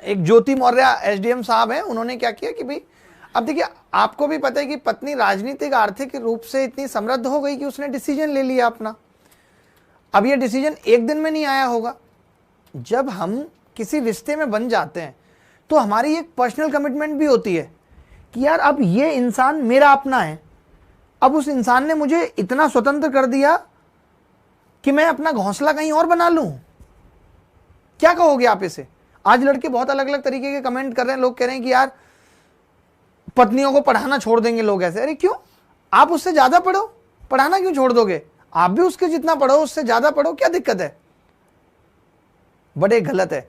एक ज्योति मौर्य एसडीएम साहब हैं, उन्होंने क्या किया कि भाई अब देखिए, आपको भी पता है कि पत्नी राजनीतिक आर्थिक रूप से इतनी समृद्ध हो गई कि उसने डिसीजन ले लिया अपना। अब ये डिसीजन एक दिन में नहीं आया होगा। जब हम किसी रिश्ते में बन जाते हैं तो हमारी एक पर्सनल कमिटमेंट भी होती है कि यार अब ये इंसान मेरा अपना है। अब उस इंसान ने मुझे इतना स्वतंत्र कर दिया कि मैं अपना घोंसला कहीं और बना लूं। क्या कहोगे आप इसे? आज लड़के बहुत अलग अलग तरीके के कमेंट कर रहे हैं। लोग कह रहे हैं कि यार पत्नियों को पढ़ाना छोड़ देंगे लोग ऐसे। अरे क्यों? आप उससे ज्यादा पढ़ो, पढ़ाना क्यों छोड़ दोगे? आप भी उसके जितना पढ़ो, उससे ज्यादा पढ़ो, क्या दिक्कत है? बड़े गलत है।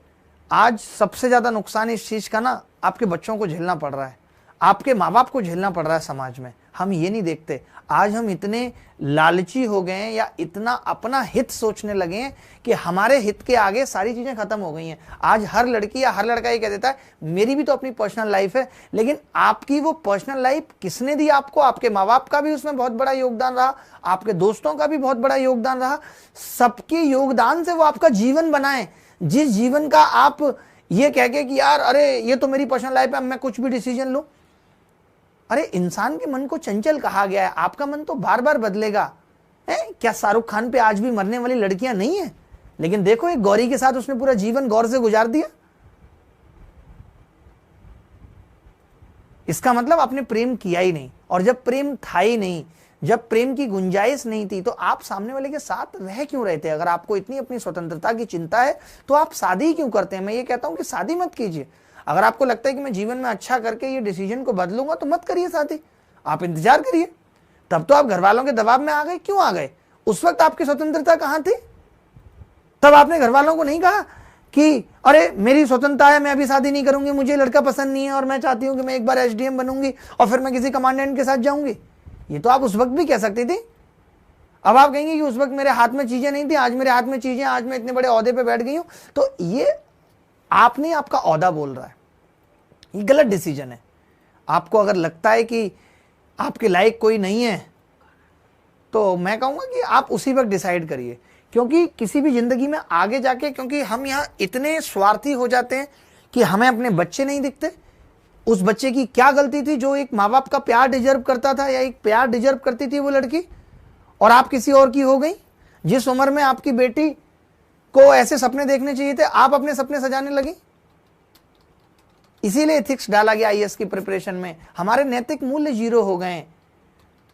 आज सबसे ज्यादा नुकसान इस चीज का ना आपके बच्चों को झेलना पड़ रहा है, आपके माँ बाप को झेलना पड़ रहा है समाज में। हम ये नहीं देखते। आज हम इतने लालची हो गए हैं या इतना अपना हित सोचने लगे हैं कि हमारे हित के आगे सारी चीजें खत्म हो गई हैं। आज हर लड़की या हर लड़का ये कह देता है मेरी भी तो अपनी पर्सनल लाइफ है, लेकिन आपकी वो पर्सनल लाइफ किसने दी आपको? आपके माँ बाप का भी उसमें बहुत बड़ा योगदान रहा, आपके दोस्तों का भी बहुत बड़ा योगदान रहा। सबके योगदान से वो आपका जीवन बनाए, जिस जीवन का आप ये कह के कि यार अरे ये तो मेरी पर्सनल लाइफ है, मैं कुछ भी डिसीजन लूं। अरे इंसान के मन को चंचल कहा गया है, आपका मन तो बार बार बदलेगा। क्या शाहरुख खान पे आज भी मरने वाली लड़कियां नहीं है? लेकिन देखो एक गौरी के साथ उसने पूरा जीवन गौर से गुजार दिया। इसका मतलब आपने प्रेम किया ही नहीं, और जब प्रेम था ही नहीं, जब प्रेम की गुंजाइश नहीं थी, तो आप सामने वाले के साथ रह क्यों रहे थे? अगर आपको इतनी अपनी स्वतंत्रता की चिंता है तो आप शादी क्यों करते हैं? मैं ये कहता हूं कि शादी मत कीजिए। अगर आपको लगता है कि मैं जीवन में अच्छा करके ये डिसीजन को बदलूंगा तो मत करिए शादी, आप इंतजार करिए। तब तो आप घर वालों के दबाव में आ गए। क्यों आ गए? उस वक्त आपकी स्वतंत्रता कहां थी? तब आपने घर वालों को नहीं कहा कि अरे मेरी स्वतंत्रता है, मैं अभी शादी नहीं करूंगी, मुझे लड़का पसंद नहीं है और मैं चाहती हूं कि मैं एक बार एसडीएम बनूंगी और फिर मैं किसी कमांडेंट के साथ जाऊंगी। ये तो आप उस वक्त भी कह सकती थी। अब आप कहेंगे कि उस वक्त मेरे हाथ में चीजें नहीं थी, आज मेरे हाथ में चीजें, आज मैं इतने बड़े ओहदे पे बैठ गई हूं। तो ये आपने आपका ओहदा बोल रहा है, ये गलत डिसीजन है। आपको अगर लगता है कि आपके लायक कोई नहीं है तो मैं कहूंगा कि आप उसी वक्त डिसाइड करिए, क्योंकि किसी भी जिंदगी में आगे जाके, क्योंकि हम यहाँ इतने स्वार्थी हो जाते हैं कि हमें अपने बच्चे नहीं दिखते। उस बच्चे की क्या गलती थी जो एक माँ बाप का प्यार डिजर्व करता था या एक प्यार डिजर्व करती थी वो लड़की, और आप किसी और की हो गई? जिस उम्र में आपकी बेटी को ऐसे सपने देखने चाहिए थे, आप अपने सपने सजाने लगी। इसीलिए एथिक्स डाला गया आईएएस की प्रिपरेशन में। हमारे नैतिक मूल्य जीरो हो गए।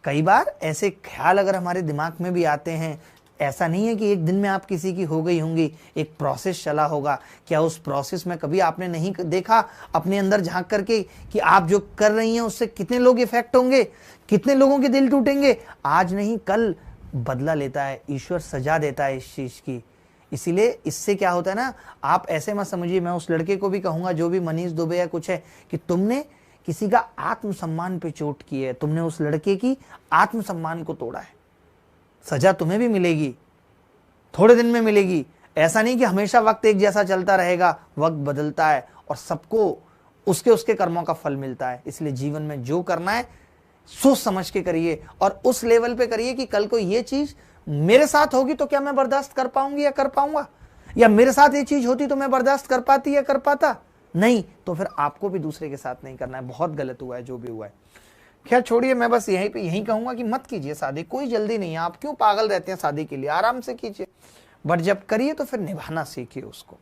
कई बार ऐसे ख्याल अगर हमारे दिमाग में भी आते हैं, ऐसा नहीं है कि एक दिन में आप किसी की हो गई होंगी, एक प्रोसेस चला होगा। क्या उस प्रोसेस में कभी आपने नहीं देखा अपने अंदर झांक करके कि आप जो कर रही हैं उससे कितने लोग इफेक्ट होंगे, कितने लोगों के दिल टूटेंगे? आज नहीं कल बदला लेता है ईश्वर, सजा देता है इस चीज की। इसीलिए इससे क्या होता है ना, आप ऐसे मत समझिए, मैं उस लड़के को भी कहूंगा जो भी मनीष दुबे या कुछ है, कि तुमने किसी का आत्मसम्मान पे चोट की है, तुमने उस लड़के की आत्मसम्मान को तोड़ा है। सजा तुम्हें भी मिलेगी, थोड़े दिन में मिलेगी। ऐसा नहीं कि हमेशा वक्त एक जैसा चलता रहेगा, वक्त बदलता है और सबको उसके उसके कर्मों का फल मिलता है। इसलिए जीवन में जो करना है सोच समझ के करिए, और उस लेवल पे करिए कि कल को ये चीज मेरे साथ होगी तो क्या मैं बर्दाश्त कर पाऊंगी या कर पाऊंगा, या मेरे साथ ये चीज होती तो मैं बर्दाश्त कर पाती या कर पाता नहीं, तो फिर आपको भी दूसरे के साथ नहीं करना है। बहुत गलत हुआ है जो भी हुआ है। खैर छोड़िए, मैं बस यही कहूंगा कि मत कीजिए शादी, कोई जल्दी नहीं है। आप क्यों पागल रहते हैं शादी के लिए? आराम से कीजिए, बट जब करिए तो फिर निभाना सीखिए उसको।